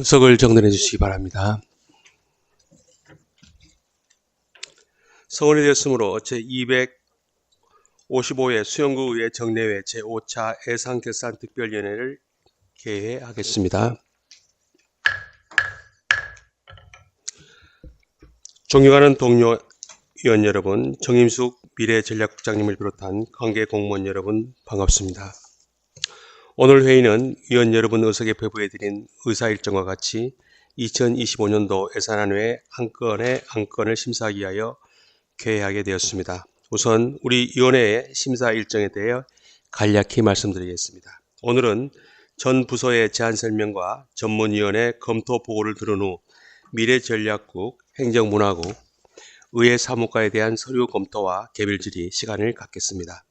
석을 정돈해 주시기 바랍니다. 성원이 되었으므로 제255회 수영구의회 정례회 제5차 예산결산특별위원회를 개회하겠습니다. 존경하는 동료 위원 여러분, 정임숙 미래전략국장님을 비롯한 관계 공무원 여러분 반갑습니다. 오늘 회의는 위원 여러분 의석에 배부해드린 의사일정과 같이 2025년도 예산안회 한 건의 안건을 심사하기 위하여 개회하게 되었습니다. 우선 우리 위원회의 심사 일정에 대해 간략히 말씀드리겠습니다. 오늘은 전 부서의 제안 설명과 전문위원회 검토 보고를 들은 후 미래전략국, 행정문화국, 의회 사무과에 대한 서류 검토와 개별 질의 시간을 갖겠습니다.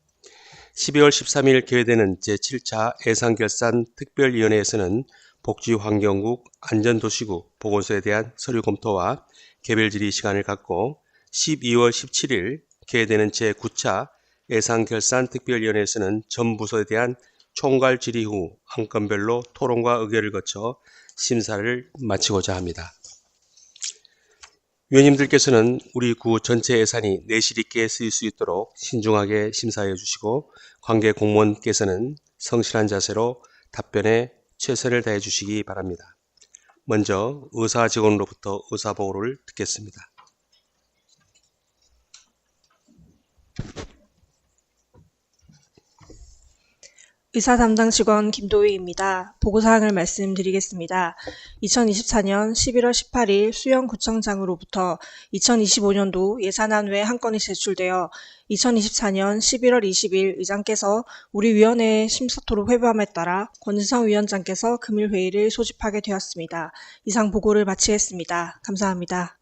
12월 13일 개회되는 제7차 예산결산특별위원회에서는 복지환경국, 안전도시국 보고서에 대한 서류 검토와 개별 질의 시간을 갖고 12월 17일 개회되는 제9차 예산결산특별위원회에서는 전 부서에 대한 총괄 질의 후 안건별로 토론과 의결을 거쳐 심사를 마치고자 합니다. 위원님들께서는 우리 구 전체 예산이 내실 있게 쓰일 수 있도록 신중하게 심사해 주시고 관계 공무원께서는 성실한 자세로 답변에 최선을 다해 주시기 바랍니다. 먼저 의사 직원으로부터 의사보고를 듣겠습니다. 의사 담당 직원 김도희입니다. 보고사항을 말씀드리겠습니다. 2024년 11월 18일 수영구청장으로부터 2025년도 예산안회 한 건이 제출되어 2024년 11월 20일 의장께서 우리 위원회의 심사토록 회부함에 따라 권은성 위원장께서 금일 회의를 소집하게 되었습니다. 이상 보고를 마치겠습니다. 감사합니다.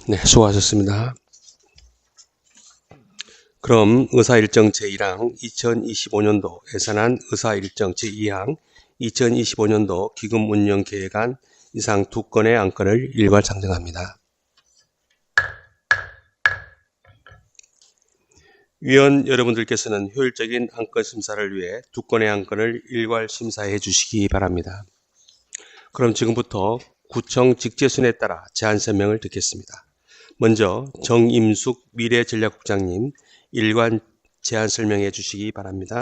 네, 수고하셨습니다. 그럼 의사일정 제1항 2025년도 예산안 의사일정 제2항 2025년도 기금운영계획안 이상 두 건의 안건을 일괄 상정합니다. 위원 여러분들께서는 효율적인 안건 심사를 위해 두 건의 안건을 일괄 심사해 주시기 바랍니다. 그럼 지금부터 구청 직제순에 따라 제안 설명을 듣겠습니다. 먼저 정임숙 미래전략국장님 일관 제안 설명해 주시기 바랍니다.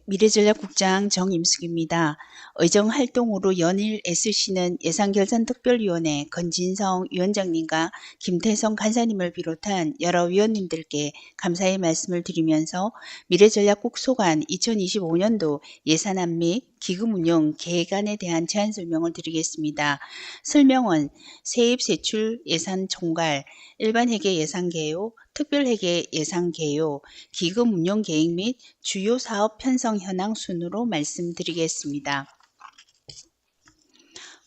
미래전략국장 정임숙입니다. 의정활동으로 연일 애쓰시는 예산결산특별위원회 건진성 위원장님과 김태성 간사님을 비롯한 여러 위원님들께 감사의 말씀을 드리면서 미래전략국 소관 2025년도 예산안 및 기금운용 계획안에 대한 제안 설명을 드리겠습니다. 설명은 세입세출 예산 총괄, 일반회계 예산 개요, 특별회계 예산 개요, 기금운용 계획 및 주요 사업 편성 현황 순으로 말씀드리겠습니다.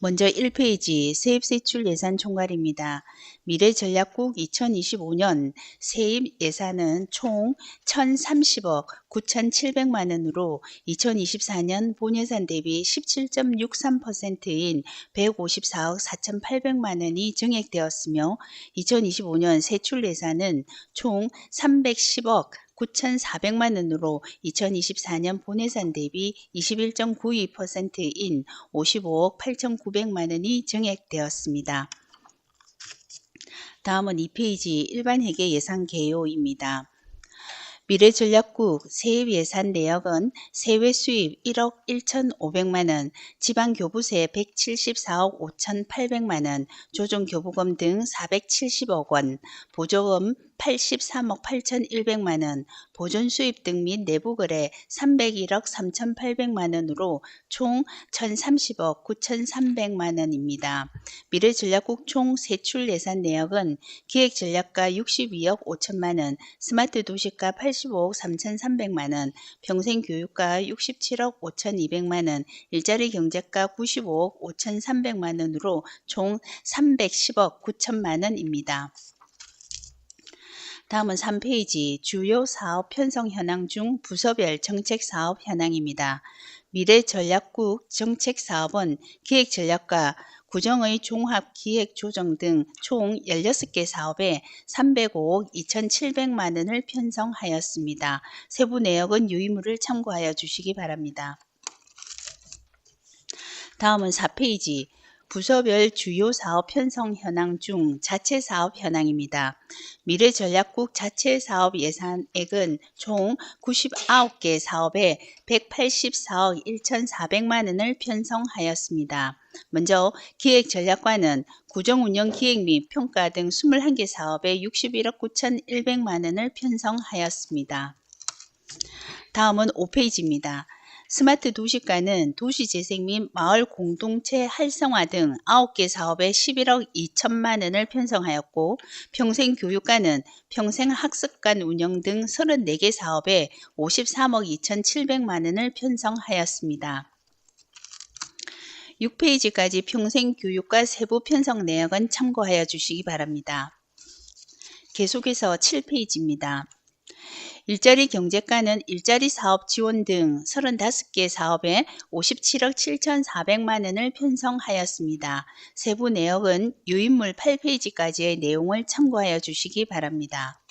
먼저 1페이지 세입세출 예산 총괄입니다. 미래전략국 2025년 세입 예산은 총 1,030억 9,700만원으로 2024년 본예산 대비 17.63%인 154억 4,800만원이 증액되었으며 2025년 세출 예산은 총 310억 9,400만원으로 2024년 본예산 대비 21.92%인 55억 8,900만원이 증액되었습니다. 다음은 2페이지 일반회계 예산 개요입니다. 미래전략국 세입 예산 내역은 세외 수입 1억 1,500만원, 지방교부세 174억 5,800만원, 조정교부금 등 470억 원, 보조금 83억 8,100만원, 보존수입 등 및 내부거래 301억 3,800만원으로 총 1,030억 9,300만원입니다. 미래전략국 총 세출 예산 내역은 기획전략가 62억 5천만원, 스마트도시가 85억 3,300만원, 평생교육가 67억 5,200만원, 일자리경제가 95억 5,300만원으로 총 310억 9천만원입니다. 다음은 3페이지 주요 사업 편성 현황 중 부서별 정책 사업 현황입니다. 미래전략국 정책사업은 기획전략과 구정의 종합기획조정 등 총 16개 사업에 305억 2,700만 원을 편성하였습니다. 세부 내역은 유의물을 참고하여 주시기 바랍니다. 다음은 4페이지 부서별 주요 사업 편성 현황 중 자체 사업 현황입니다. 미래전략국 자체 사업 예산액은 총 99개 사업에 184억 1,400만 원을 편성하였습니다. 먼저 기획전략과는 구정운영 기획 및 평가 등 21개 사업에 61억 9,100만 원을 편성하였습니다. 다음은 5페이지입니다. 스마트 도시과는 도시재생 및 마을 공동체 활성화 등 9개 사업에 11억 2천만 원을 편성하였고 평생교육과는 평생학습관 운영 등 34개 사업에 53억 2,700만 원을 편성하였습니다. 6페이지까지 평생교육과 세부 편성 내역은 참고하여 주시기 바랍니다. 계속해서 7페이지입니다. 일자리 경제과는 일자리 사업 지원 등 35개 사업에 57억 7,400만 원을 편성하였습니다. 세부 내역은 유인물 8페이지까지의 내용을 참고하여 주시기 바랍니다.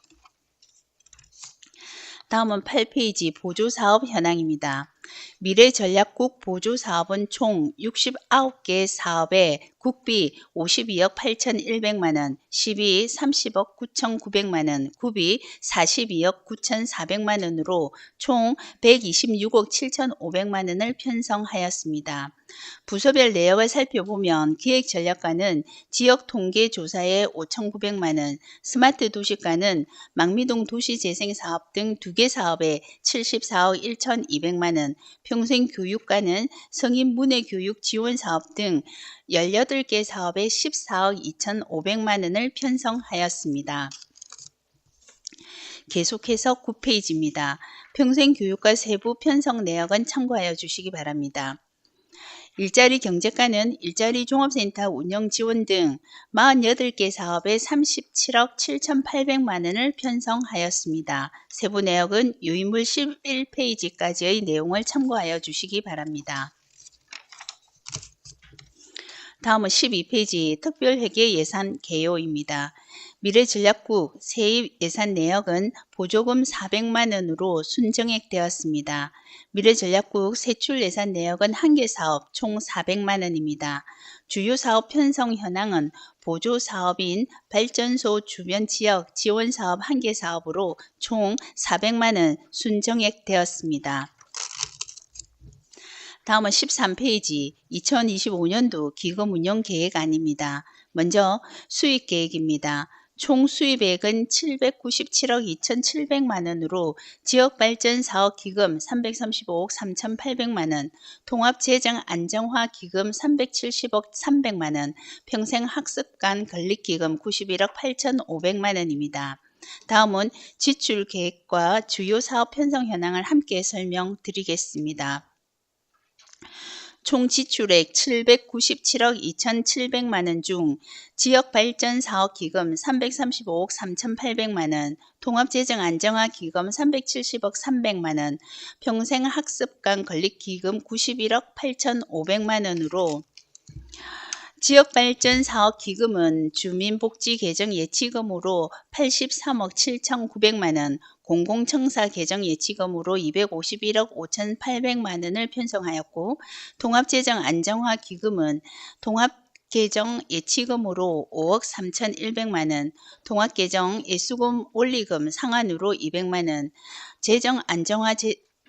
다음은 8페이지 보조사업 현황입니다. 미래전략국 보조사업은 총 69개 사업에 국비 52억 8,100만 원, 시비 30억 9,900만 원, 구비 42억 9,400만 원으로 총 126억 7,500만 원을 편성하였습니다. 부서별 내역을 살펴보면 기획전략과는 지역통계조사에 5,900만 원, 스마트도시과는 망미동 도시재생사업 등 2개 사업에 74억 1,200만 원, 평생교육과는 성인문예교육 지원사업 등 18개 사업에 14억 2,500만 원을 편성하였습니다. 계속해서 9페이지입니다. 평생교육과 세부 편성 내역은 참고하여 주시기 바랍니다. 일자리 경제과는 일자리 종합센터 운영 지원 등 48개 사업에 37억 7,800만 원을 편성하였습니다. 세부 내역은 유인물 11페이지까지의 내용을 참고하여 주시기 바랍니다. 다음은 12페이지 특별회계 예산 개요입니다. 미래전략국 세입 예산 내역은 보조금 400만 원으로 순정액되었습니다. 미래전략국 세출 예산 내역은 1개 사업 총 400만 원입니다. 주요 사업 편성 현황은 보조 사업인 발전소 주변 지역 지원 사업 1개 사업으로 총 400만 원 순정액되었습니다. 다음은 13페이지 2025년도 기금 운영 계획안입니다. 먼저 수익 계획입니다. 총 수입액은 797억 2,700만 원으로 지역발전사업기금 335억 3,800만 원, 통합재정 안정화 기금 370억 300만 원, 평생학습관 건립기금 91억 8,500만 원입니다. 다음은 지출 계획과 주요 사업 편성 현황을 함께 설명드리겠습니다. 총 지출액 797억 2,700만 원 중 지역발전사업기금 335억 3,800만 원, 통합재정 안정화 기금 370억 300만 원, 평생학습관 건립기금 91억 8,500만 원으로 지역발전사업기금은 주민복지개정 예치금으로 83억 7,900만 원, 공공청사 개정 예치금으로 251억 5,800만 원을 편성하였고 통합재정 안정화 기금은 통합개정 예치금으로 5억 3,100만 원, 통합개정 예수금 원리금 상환으로 200만 원, 재정 안정화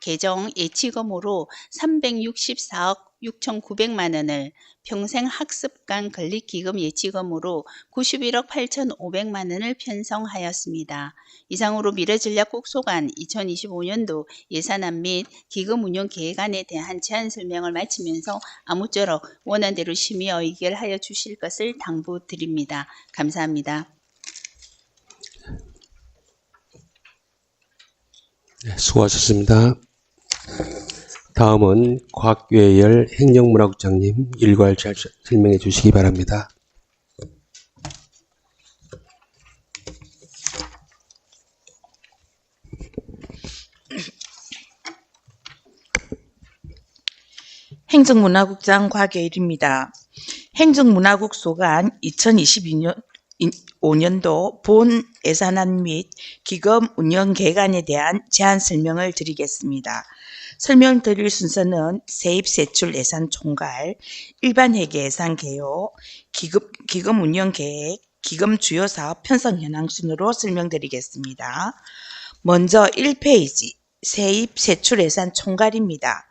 개정 예치금으로 364억 6,900만 원을, 평생학습관 건립기금 예치금으로 91억 8,500만 원을 편성하였습니다. 이상으로 미래전략국 소관 2025년도 예산안 및 기금 운용 계획안에 대한 제안 설명을 마치면서 아무쪼록 원안대로 심의 의결하여 주실 것을 당부드립니다. 감사합니다. 네, 수고하셨습니다. 다음은 곽괴열 행정문화국장님 일괄 설명해 주시기 바랍니다. 행정문화국장 곽예일입니다. 행정문화국 소관 2022년도 본 예산안 및 기금 운영 계획안에 대한 제안 설명을 드리겠습니다. 설명드릴 순서는 세입 세출 예산 총괄, 일반 회계 예산 개요, 기금 운영 계획, 기금 주요 사업 편성 현황 순으로 설명드리겠습니다. 먼저 1페이지 세입 세출 예산 총괄입니다.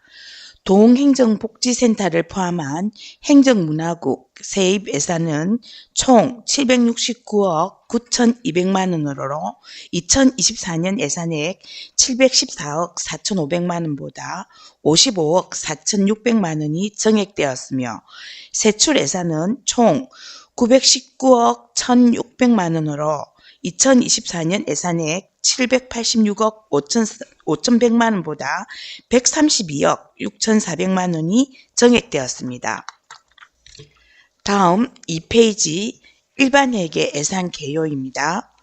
동행정복지센터를 포함한 행정문화국 세입 예산은 총 769억 9,200만 원으로 2024년 예산액 714억 4,500만 원보다 55억 4,600만 원이 정액되었으며 세출 예산은 총 919억 1,600만 원으로 2024년 예산액 786억 5,100만 원보다 132억 6,400만 원이 정액되었습니다. 다음 2페이지 일반회계 예산 개요입니다.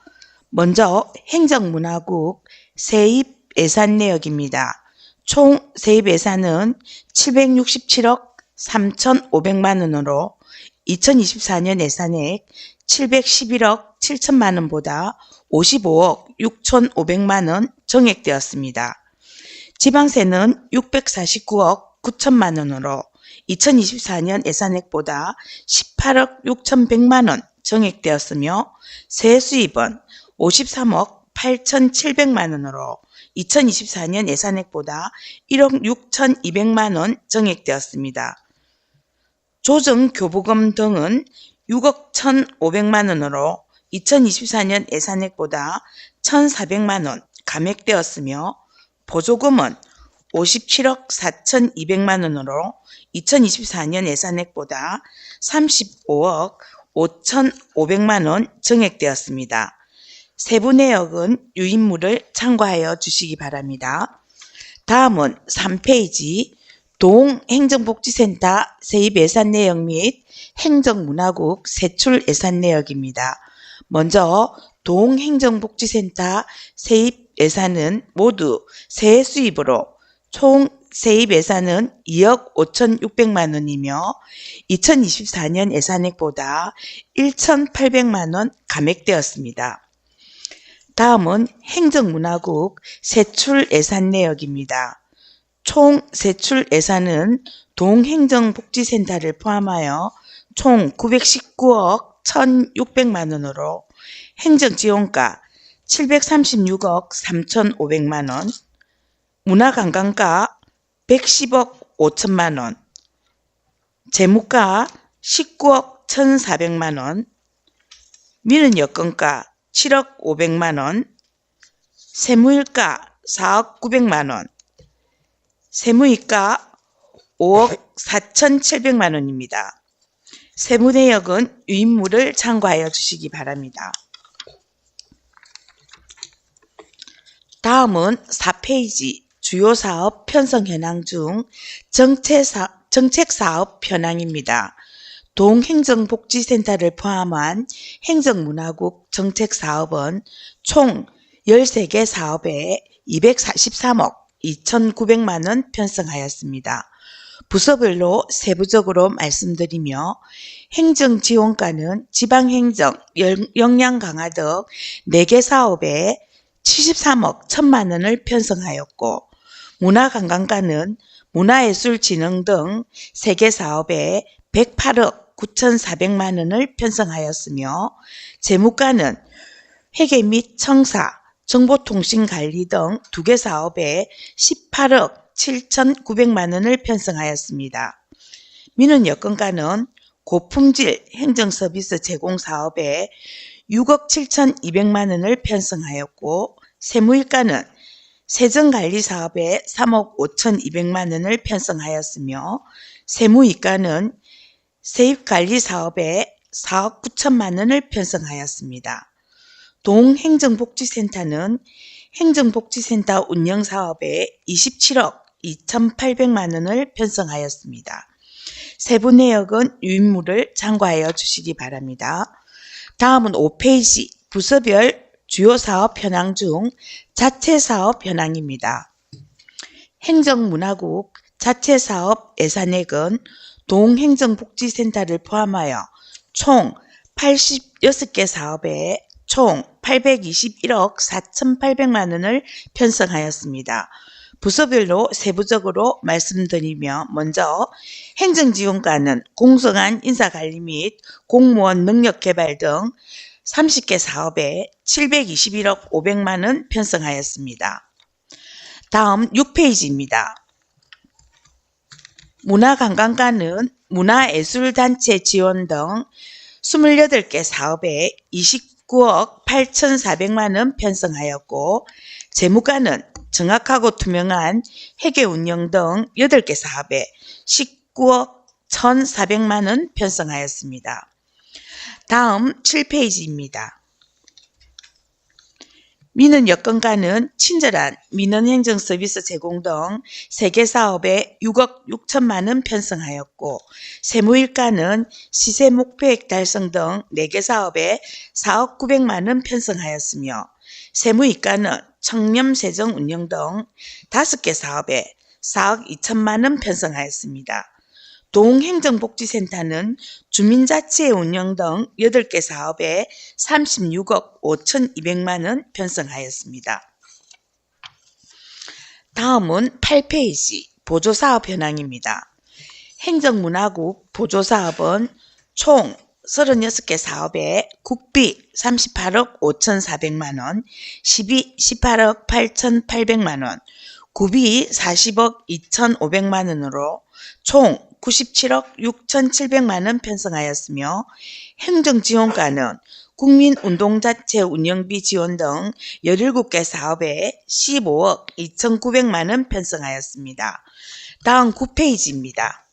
먼저 행정문화국 세입 예산 내역입니다. 총 세입 예산은 767억 3,500만 원으로 2024년 예산액 711억 7천만 원보다 55억 6,500만 원 정액되었습니다. 지방세는 649억 9천만 원으로 2024년 예산액보다 18억 6,100만 원 정액되었으며 세수입은 53억 8,700만 원으로 2024년 예산액보다 1억 6,200만 원 정액되었습니다. 조정교부금 등은 6억 1,500만 원으로 2024년 예산액보다 1,400만 원 감액되었으며 보조금은 57억 4,200만 원으로 2024년 예산액보다 35억 5,500만 원 정액되었습니다. 세부 내역은 유인물을 참고하여 주시기 바랍니다. 다음은 3페이지 동행정복지센터 세입 예산 내역 및 행정문화국 세출 예산 내역입니다. 먼저 동행정복지센터 세입 예산은 모두 세액 수입으로 총 세입 예산은 2억 5,600만 원이며 2024년 예산액보다 1,800만 원 감액되었습니다. 다음은 행정문화국 세출 예산 내역입니다. 총 세출 예산은 동행정복지센터를 포함하여 총 919억 1,600만 원으로 행정지원가 736억 3,500만 원, 문화관광가 110억 5천만 원, 재무가 19억 1,400만 원, 민원여건가 7억 500만 원, 세무일가 4억 900만 원, 세무이가 5억 4,700만 원입니다. 세부 내역은 유인물을 참고하여 주시기 바랍니다. 다음은 4페이지 주요 사업 편성 현황 중 정책 사업 현황입니다. 동행정복지센터를 포함한 행정문화국 정책 사업은 총 13개 사업에 243억 2,900만 원 편성하였습니다. 부서별로 세부적으로 말씀드리며 행정지원과는 지방행정, 역량 강화 등 4개 사업에 73억 1천만 원을 편성하였고 문화관광과는 문화예술진흥 등 3개 사업에 108억 9,400만 원을 편성하였으며 재무과는 회계 및 청사, 정보통신관리 등 2개 사업에 18억 7,900만 원을 편성하였습니다. 민원여건과는 고품질 행정서비스 제공 사업에 6억 7,200만 원을 편성하였고 세무일과는 세정관리 사업에 3억 5,200만 원을 편성하였으며 세무이과는 세입관리 사업에 4억 9천만 원을 편성하였습니다. 동행정복지센터는 행정복지센터 운영사업에 27억 2,800만 원을 편성하였습니다. 세부 내역은 유인물을 참고하여 주시기 바랍니다. 다음은 5페이지 부서별 주요 사업 현황 중 자체 사업 현황입니다. 행정문화국 자체 사업 예산액은 동행정복지센터를 포함하여 총 86개 사업에 총 821억 4,800만 원을 편성하였습니다. 부서별로 세부적으로 말씀드리며 먼저 행정지원과는 공정한 인사관리 및 공무원 능력개발 등 30개 사업에 721억 500만 원 편성하였습니다. 다음 6페이지입니다. 문화관광과는 문화예술단체 지원 등 28개 사업에 29억 8,400만 원 편성하였고 재무과는 정확하고 투명한 회계 운영 등 8개 사업에 19억 1,400만 원 편성하였습니다. 다음 7페이지입니다. 민원여건과는 친절한 민원행정 서비스 제공 등 3개 사업에 6억 6천만 원 편성하였고 세무일과는 시세 목표액 달성 등 4개 사업에 4억 900만 원 편성하였으며 세무이과는 청렴세정 운영 등 5개 사업에 4억 2천만 원 편성하였습니다. 동행정복지센터는 주민자치회 운영 등 8개 사업에 36억 5,200만 원 편성하였습니다. 다음은 8페이지 보조사업 현황입니다. 행정문화국 보조사업은 총 36개 사업에 국비 38억 5,400만 원, 시비 18억 8,800만 원, 구비 40억 2,500만 원으로 총 97억 6,700만 원 편성하였으며 행정지원과는 국민운동자체 운영비 지원 등 17개 사업에 15억 2,900만 원 편성하였습니다. 다음 9페이지입니다.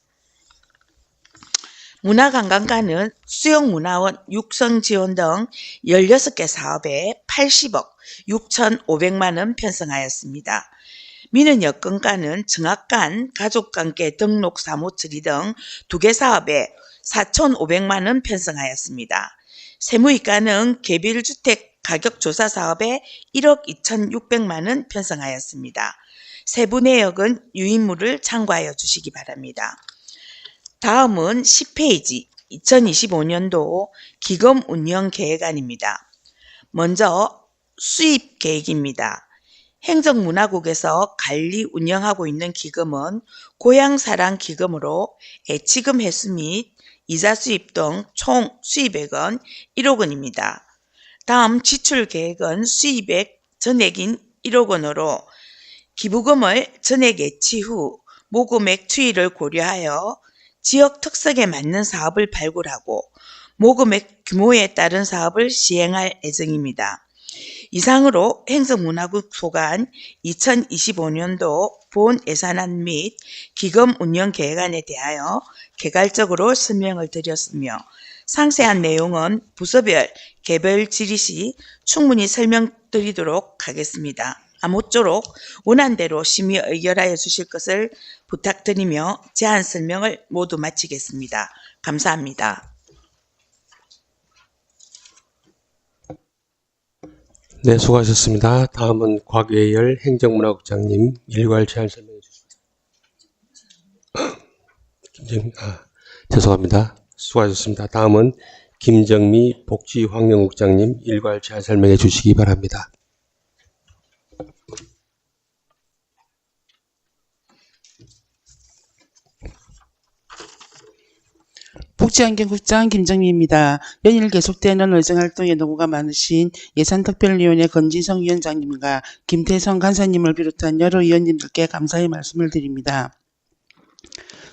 문화관광과는 수영문화원 육성 지원 등 16개 사업에 80억 6,500만 원 편성하였습니다. 민원여건과는 정확한 가족관계 등록 사무 처리 등 2개 사업에 4,500만 원 편성하였습니다. 세무이과는 개별주택 가격조사 사업에 1억 2,600만 원 편성하였습니다. 세부 내역은 유인물을 참고하여 주시기 바랍니다. 다음은 10페이지 2025년도 기금 운영 계획안입니다. 먼저 수입 계획입니다. 행정문화국에서 관리 운영하고 있는 기금은 고향사랑기금으로 애치금 회수 및 이자 수입 등 총 수입액은 1억 원입니다. 다음 지출 계획은 수입액 전액인 1억 원으로 기부금을 전액 애치 후 모금액 추이를 고려하여 지역 특색에 맞는 사업을 발굴하고 모금액 규모에 따른 사업을 시행할 예정입니다. 이상으로 행정문화국 소관 2025년도 본 예산안 및 기금 운영 계획안에 대하여 개괄적으로 설명을 드렸으며 상세한 내용은 부서별 개별 질의 시 충분히 설명드리도록 하겠습니다. 아무쪼록 원안대로 심의 의결하여 주실 것을 부탁드리며 제안 설명을 모두 마치겠습니다. 감사합니다. 네, 수고하셨습니다. 다음은 곽예열 행정문화국장님 일괄 제안 설명해 주십니다. 죄송합니다. 수고하셨습니다. 다음은 김정미 복지환경국장님 일괄 제안 설명해 주시기 바랍니다. 복지환경국장 김정미입니다. 연일 계속되는 의정활동에 노고가 많으신 예산특별위원회 건진성 위원장님과 김태성 간사님을 비롯한 여러 위원님들께 감사의 말씀을 드립니다.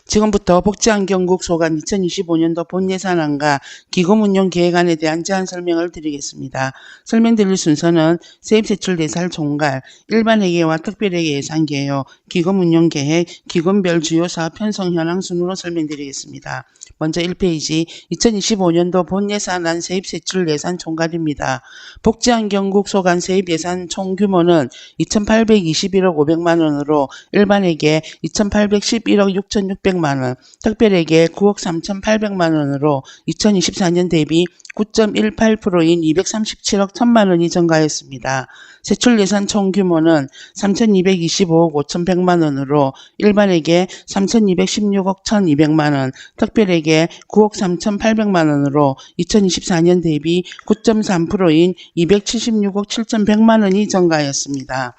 지금부터 복지환경국 소관 2025년도 본예산안과 기금운용계획안에 대한 제안 설명을 드리겠습니다. 설명드릴 순서는 세입세출대살 총괄, 일반회계와 특별회계 예산개요, 기금운용계획, 기금별 주요사업 편성 현황 순으로 설명드리겠습니다. 먼저 1페이지 2025년도 본예산안 세입세출 예산 총괄입니다. 복지환경국 소관 세입예산 총규모는 2,821억 500만 원으로 일반회계 2,811억 6,600만 300만 원, 특별회계 9억 3,800만 원으로 2024년 대비 9.18%인 237억 1천만 원이 증가했습니다. 세출 예산 총 규모는 3,225억 5,100만 원으로 일반회계 3,216억 1,200만 원, 특별회계 9억 3,800만 원으로 2024년 대비 9.3%인 276억 7,100만 원이 증가하였습니다.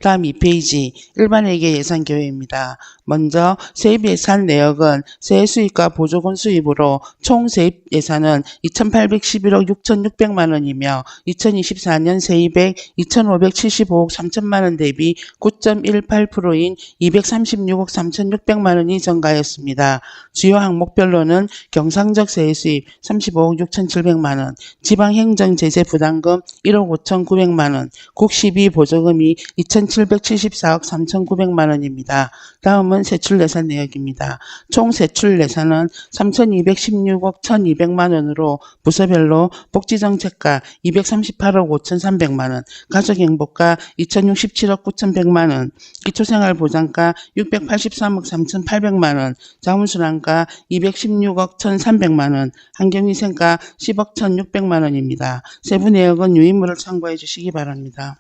다음 2페이지 일반회계 예산 계획입니다. 먼저 세입 예산 내역은 세액 수입과 보조금 수입으로 총 세입 예산은 2,811억 6,600만 원이며 2024년 세입액 2,575억 3천만 원 대비 9.18%인 236억 3,600만 원이 증가하였습니다. 주요 항목별로는 경상적 세액 수입 35억 6,700만 원, 지방행정 제재 부담금 1억 5,900만 원, 국시비 보조금이 2,774억 3,900만 원입니다. 다음은 세출 예산 내역입니다. 총 세출 예산은 3,216억 1,200만 원으로 부서별로 복지정책과 238억 5,300만 원, 가족행복과 2,067억 9,100만 원, 기초생활보장과 683억 3,800만 원, 자원순환과 216억 1,300만 원, 환경위생과 10억 1,600만 원입니다. 세부 내역은 유인물을 참고해 주시기 바랍니다.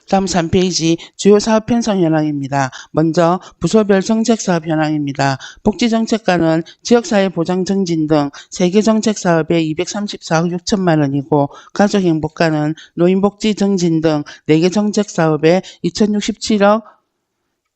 다음 3페이지 주요 사업 편성 현황입니다. 먼저 부서별 정책 사업 현황입니다. 복지정책과는 지역사회 보장 증진 등 3개 정책 사업에 234억 6천만 원이고 가족행복과는 노인복지 증진 등 4개 정책 사업에 2,067억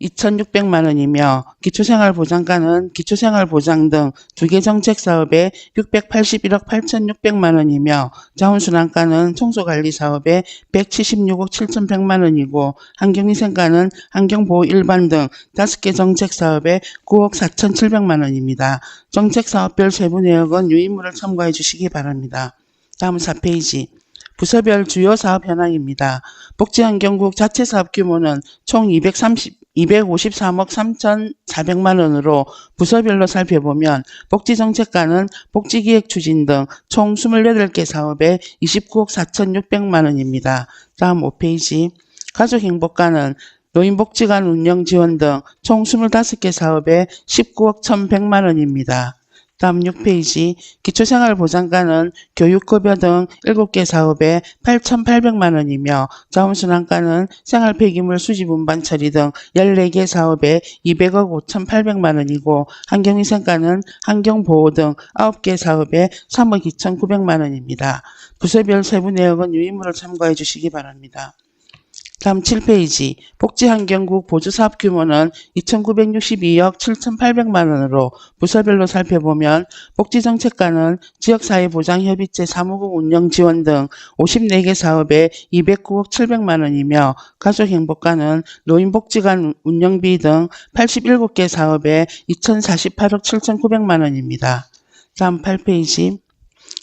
2,600만 원이며 기초생활보장과는 기초생활보장 등 2개 정책 사업에 681억 8,600만 원이며 자원순환과는 청소관리 사업에 176억 7,100만 원이고 환경위생과는 환경보호 일반 등 5개 정책 사업에 9억 4,700만 원입니다. 정책 사업별 세부 내역은 유인물을 참고해 주시기 바랍니다. 다음 4페이지 부서별 주요 사업 현황입니다. 복지환경국 자체 사업 규모는 총 253억 3,400만 원으로 부서별로 살펴보면 복지정책과는 복지기획 추진 등 총 28개 사업에 29억 4,600만 원입니다. 다음 5페이지 가족행복과는 노인복지관 운영 지원 등 총 25개 사업에 19억 1,100만 원입니다. 다음 6페이지 기초생활보장과는 교육급여 등 7개 사업에 8,800만 원이며 자원순환과는 생활폐기물 수집 운반 처리 등 14개 사업에 200억 5,800만 원이고 환경위생과는 환경보호 등 9개 사업에 3억 2,900만 원입니다. 부서별 세부 내역은 유인물을 참고해 주시기 바랍니다. 다음 7페이지 복지환경국 보조사업 규모는 2,962억 7,800만 원으로 부서별로 살펴보면 복지정책과는 지역사회보장협의체 사무국 운영 지원 등 54개 사업에 209억 700만 원이며 가족행복과는 노인복지관 운영비 등 87개 사업에 2,048억 7,900만 원입니다. 다음 8페이지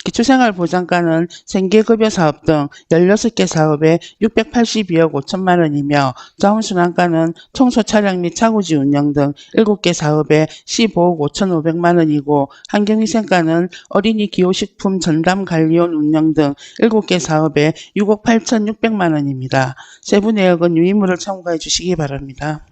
기초생활보장과는 생계급여 사업 등 16개 사업에 682억 5천만 원이며 자원순환과는 청소 차량 및 차고지 운영 등 7개 사업에 15억 5,500만 원이고 환경위생과는 어린이 기호식품 전담관리원 운영 등 7개 사업에 6억 8,600만 원입니다. 세부 내역은 유인물을 참고해 주시기 바랍니다.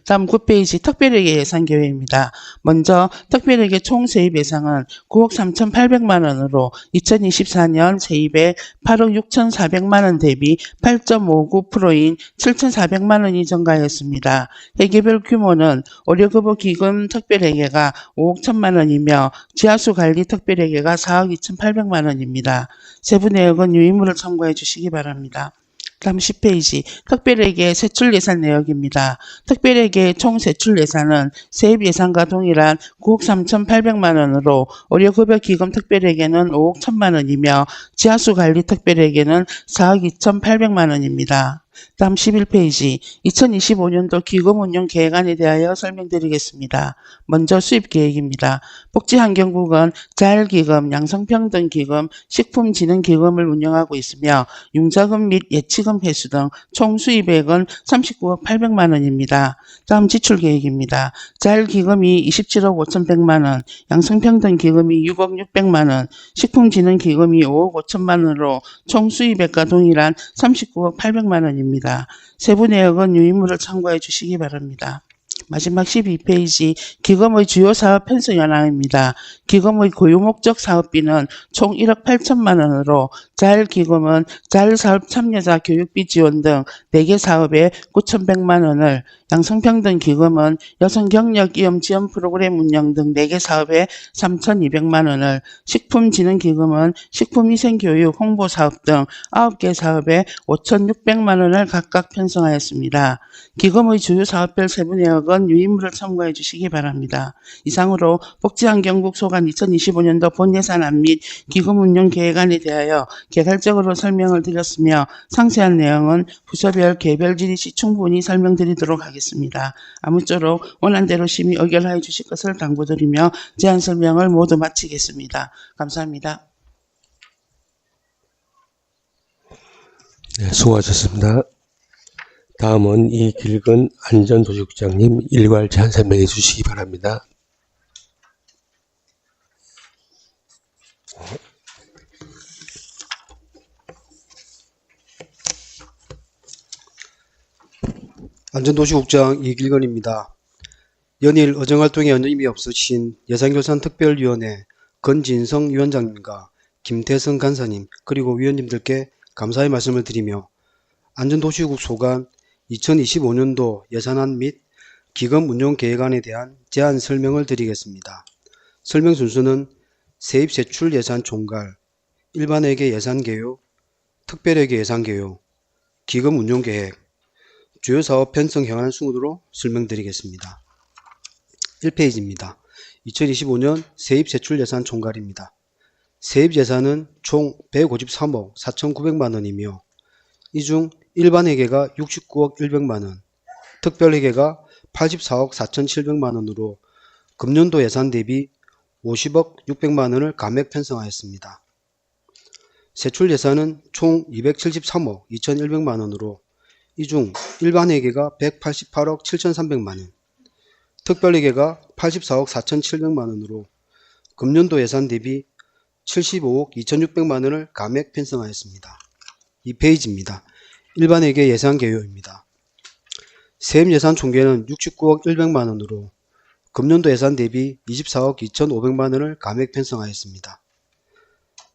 다음 9페이지 특별회계 예산 계획입니다. 먼저 특별회계 총 세입 예상은 9억 3,800만 원으로 2024년 세입액 8억 6,400만 원 대비 8.59%인 7,400만 원이 증가하였습니다. 회계별 규모는 의료급여기금 특별회계가 5억 1천만 원이며 지하수관리 특별회계가 4억 2,800만 원입니다. 세부 내역은 유인물을 참고해 주시기 바랍니다. 다음 10페이지 특별회계 세출 예산 내역입니다. 특별회계 총 세출 예산은 세입 예산과 동일한 9억 3,800만 원으로 의료급여기금 특별회계는 5억 1천만 원이며 지하수관리 특별회계는 4억 2,800만 원입니다. 다음 11페이지 2025년도 기금 운영 계획안에 대하여 설명드리겠습니다. 먼저 수입 계획입니다. 복지환경국은 자율기금, 양성평등기금, 식품진흥기금을 운영하고 있으며 융자금 및 예치금 회수 등 총 수입액은 39억 800만 원입니다. 다음 지출 계획입니다. 자율기금이 27억 5,100만 원, 양성평등기금이 6억 600만 원, 식품진흥기금이 5억 5천만 원으로 총 수입액과 동일한 39억 800만 원입니다. 세부 내역은 유인물을 참고해 주시기 바랍니다. 마지막 12페이지 기금의 주요 사업 편성 현황입니다. 기금의 고유 목적 사업비는 총 1억 8천만 원으로 자율기금은 자율사업 참여자 교육비 지원 등 4개 사업에 9,100만 원을, 양성평등 기금은 여성 경력 이험 지원 프로그램 운영 등 4개 사업에 3,200만 원을, 식품진흥기금은 식품위생교육 홍보 사업 등 9개 사업에 5,600만 원을 각각 편성하였습니다. 기금의 주요 사업별 세부 내역은 유인물을 참고해 주시기 바랍니다. 이상으로 복지환경국 소관 2025년도 본예산안 및 기금 운영 계획안에 대하여 개괄적으로 설명을 드렸으며 상세한 내용은 부서별 개별 질의 시 충분히 설명드리도록 하겠습니다. 아무쪼록 원안대로 심의 의결하여 주실 것을 당부드리며 제안 설명을 모두 마치겠습니다. 감사합니다. 네, 수고하셨습니다. 다음은 이길근 안전도시국장님 일괄 제안 설명해 주시기 바랍니다. 안전도시국장 이길건입니다. 연일 의정활동에 연임이 없으신 예산결산특별위원회 건진성 위원장님과 김태성 간사님 그리고 위원님들께 감사의 말씀을 드리며 안전도시국 소관 2025년도 예산안 및 기금 운용 계획안에 대한 제안 설명을 드리겠습니다. 설명 순서는 세입세출 예산 총괄, 일반회계 예산 개요, 특별회계 예산 개요, 기금 운용 계획, 주요 사업 편성 현황 순으로 설명드리겠습니다. 1페이지입니다. 2025년 세입세출 예산 총괄입니다. 세입 예산은 총 153억 4,900만 원이며 이 중 일반회계가 69억 100만 원, 특별회계가 84억 4,700만 원으로 금년도 예산 대비 50억 600만 원을 감액 편성하였습니다. 세출 예산은 총 273억 2,100만 원으로 이 중 일반회계가 188억 7,300만 원, 특별회계가 84억 4,700만 원으로 금년도 예산 대비 75억 2,600만 원을 감액 편성하였습니다. 2페이지입니다. 일반회계 예산 개요입니다. 세입 예산 총계는 69억 100만 원으로 금년도 예산 대비 24억 2,500만 원을 감액 편성하였습니다.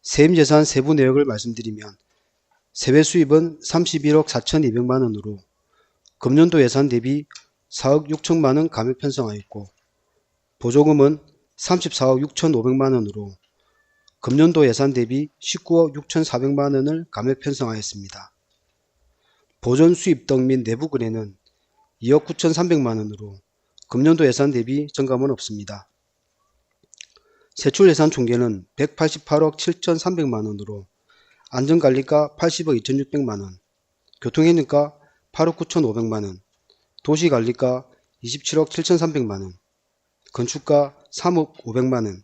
세입 예산 세부 내역을 말씀드리면 세외 수입은 31억 4,200만 원으로 금년도 예산 대비 4억 6천만 원 감액 편성하였고 보조금은 34억 6,500만 원으로 금년도 예산 대비 19억 6,400만 원을 감액 편성하였습니다. 보전 수입 등 및 내부 거래는 2억 9,300만 원으로 금년도 예산 대비 증감은 없습니다. 세출 예산 총계는 188억 7,300만 원으로 안전관리가 80억 2,600만 원, 교통행정가 8억 9,500만 원, 도시관리가 27억 7,300만 원, 건축가 3억 500만 원,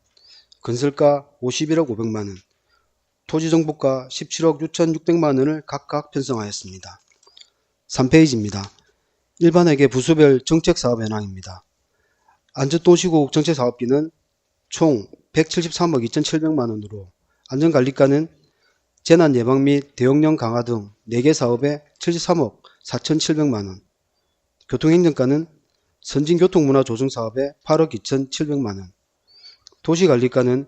건설가 51억 500만 원, 토지정보가 17억 6,600만 원을 각각 편성하였습니다. 3페이지입니다. 일반회계 부서별 정책사업 현황입니다. 안전도시국 정책사업비는 총 173억 2,700만 원으로 안전관리과는 재난예방 및 대응령 강화 등 4개 사업에 73억 4,700만 원, 교통행정과는 선진교통문화조성사업에 8억 2,700만 원, 도시관리과는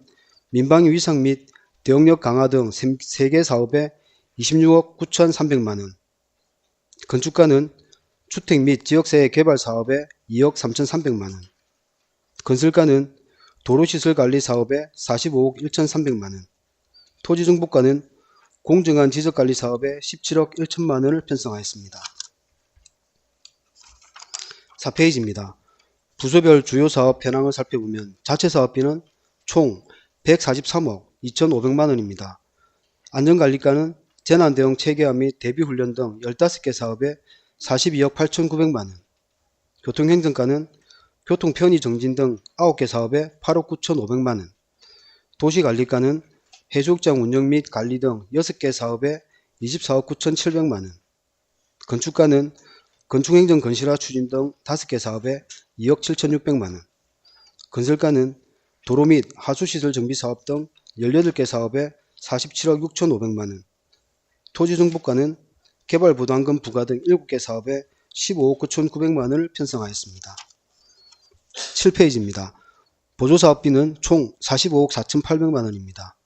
민방위 위상 및 대응력 강화 등 3개 사업에 26억 9,300만 원, 건축과는 주택 및 지역사회 개발 사업에 2억 3,300만 원, 건설과는 도로시설관리 사업에 45억 1,300만 원, 토지정보과는 공정한 지적관리 사업에 17억 1천만 원을 편성하였습니다. 4페이지입니다. 부서별 주요 사업 현황을 살펴보면 자체 사업비는 총 143억 2,500만 원입니다. 안전관리과는 재난대응 체계화 및 대비훈련 등 15개 사업에 42억 8,900만 원, 교통행정과는 교통편의 정진 등 9개 사업에 8억 9,500만 원, 도시관리과는 해수욕장 운영 및 관리 등 6개 사업에 24억 9,700만 원, 건축과는 건축행정 건실화 추진 등 5개 사업에 2억 7,600만 원, 건설과는 도로 및 하수시설 정비 사업 등 18개 사업에 47억 6,500만 원, 토지정보과는 개발부담금 부과 등 7개 사업에 15억 9,900만 원을 편성하였습니다. 7페이지입니다. 보조사업비는 총 45억 4,800만 원입니다.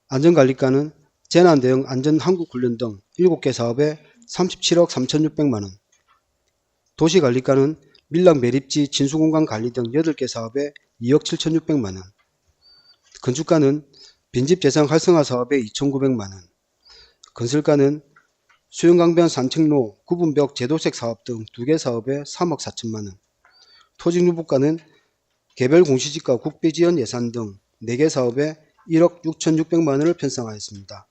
안전관리과는 재난대응 안전한국훈련 등 7개 사업에 37억 3,600만 원, 도시관리과는 밀락 매립지 진수공간 관리 등 8개 사업에 2억 7,600만 원, 건축과는 빈집 재생 활성화 사업에 2,900만 원, 건설과는 수영강변 산책로 구분벽 제도색 사업 등 2개 사업에 3억 4천만 원, 토지유보과는 개별 공시지가 국비지원 예산 등 4개 사업에 1억 6,600만 원을 편성하였습니다.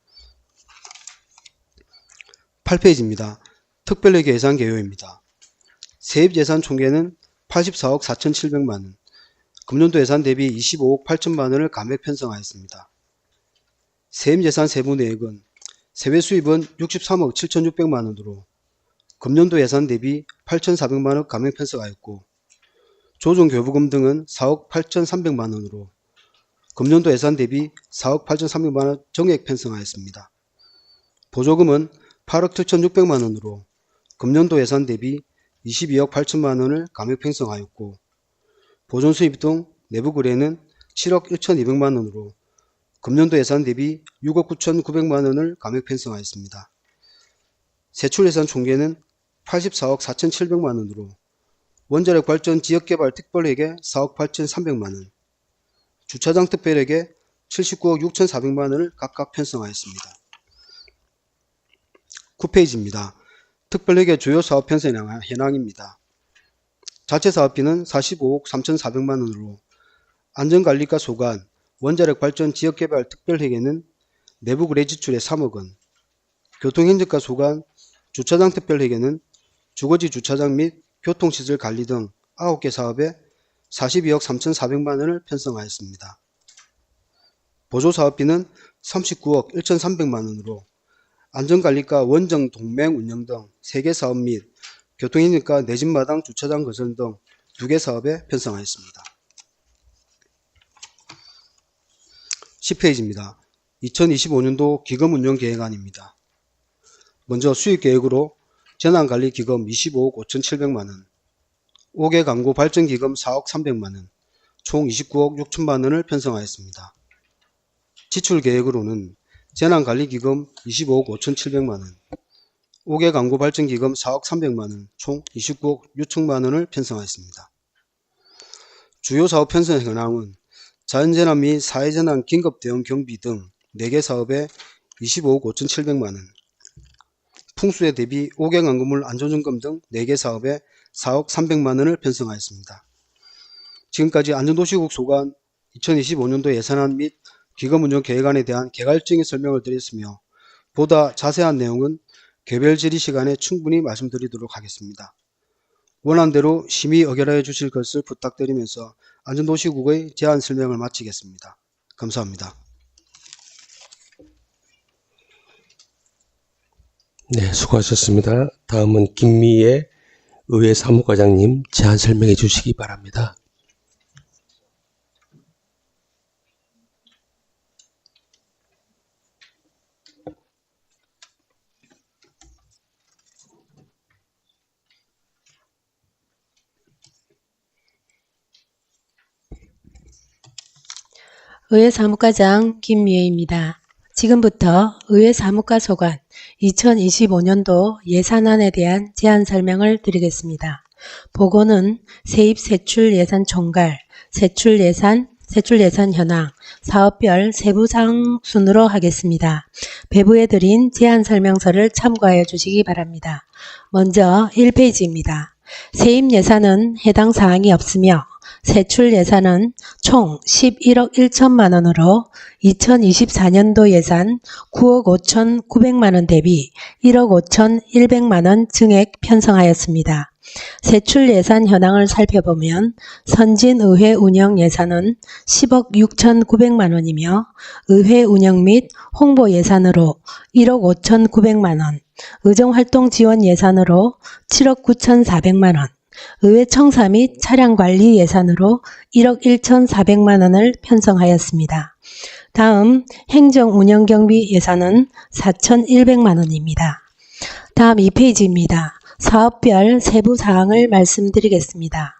8페이지입니다. 특별회계 예산 개요입니다. 세입예산 총계는 84억 4,700만 원, 금년도 예산 대비 25억 8천만 원을 감액 편성하였습니다. 세입예산 세부내역은 세외 수입은 63억 7,600만 원으로 금년도 예산 대비 8,400만 원 감액 편성하였고, 조정교부금 등은 4억 8,300만 원으로 금년도 예산 대비 4억 8,300만 원 정액 편성하였습니다. 보조금은 8억 7,600만 원으로 금년도 예산 대비 22억 8천만 원을 감액 편성하였고, 보존수입 등 내부 거래는 7억 1,200만 원으로 금년도 예산 대비 6억 9,900만 원을 감액 편성하였습니다. 세출예산 총계는 84억 4,700만 원으로 원자력 발전 지역개발 특별회계 4억 8,300만 원, 주차장 특별회계 79억 6,400만 원을 각각 편성하였습니다. 9페이지입니다. 특별회계 주요 사업 편성 현황입니다. 자체 사업비는 45억 3,400만 원으로 안전관리과 소관, 원자력 발전 지역개발 특별회계는 내부 거래 지출의 3억 원, 교통행정과 소관, 주차장 특별회계는 주거지 주차장 및 교통시설 관리 등 9개 사업에 42억 3,400만 원을 편성하였습니다. 보조사업비는 39억 1,300만 원으로 안전관리과 원정 동맹 운영 등 3개 사업 및 교통행정과 내 집마당 주차장 건설 등 2개 사업에 편성하였습니다. 10페이지입니다. 2025년도 기금운용계획안입니다. 먼저 수익계획으로 재난관리기금 25억 5,700만원, 5개 광고 발전기금 4억 300만원, 총 29억 6천만 원을 편성하였습니다. 지출계획으로는 재난관리기금 25억 5,700만원, 5개 광고 발전기금 4억 300만원, 총 29억 6천만 원을 편성하였습니다. 주요 사업 편성 현황은 자연재난 및 사회재난 긴급대응 경비 등 4개 사업에 25억 5,700만원, 풍수에 대비 5개 광고물 안전점검 등 4개 사업에 4억 300만원을 편성하였습니다. 지금까지 안전도시국 소관 2025년도 예산안 및 기금운용계획안에 대한 개괄적인 설명을 드렸으며, 보다 자세한 내용은 개별 질의 시간에 충분히 말씀드리도록 하겠습니다. 원안대로 심의 의결하여 주실 것을 부탁드리면서 안전도시국의 제안 설명을 마치겠습니다. 감사합니다. 네, 수고하셨습니다. 다음은 김미애 의회 사무과장님 제안 설명해 주시기 바랍니다. 의회 사무과장 김미애입니다. 지금부터 의회 사무과 소관 2025년도 예산안에 대한 제안 설명을 드리겠습니다. 보고는 세입 세출 예산 총괄, 세출 예산 현황, 사업별 세부사항 순으로 하겠습니다. 배부해 드린 제안 설명서를 참고하여 주시기 바랍니다. 먼저 1페이지입니다. 세입 예산은 해당 사항이 없으며 세출 예산은 총 11억 1천만 원으로 2024년도 예산 9억 5,900만 원 대비 1억 5,100만 원 증액 편성하였습니다. 세출 예산 현황을 살펴보면 선진의회 운영 예산은 10억 6,900만 원이며 의회 운영 및 홍보 예산으로 1억 5,900만 원, 의정활동 지원 예산으로 7억 9,400만 원, 의회 청사 및 차량관리 예산으로 1억 1,400만 원을 편성하였습니다. 다음 행정운영경비 예산은 4,100만 원입니다. 다음 2페이지입니다. 사업별 세부사항을 말씀드리겠습니다.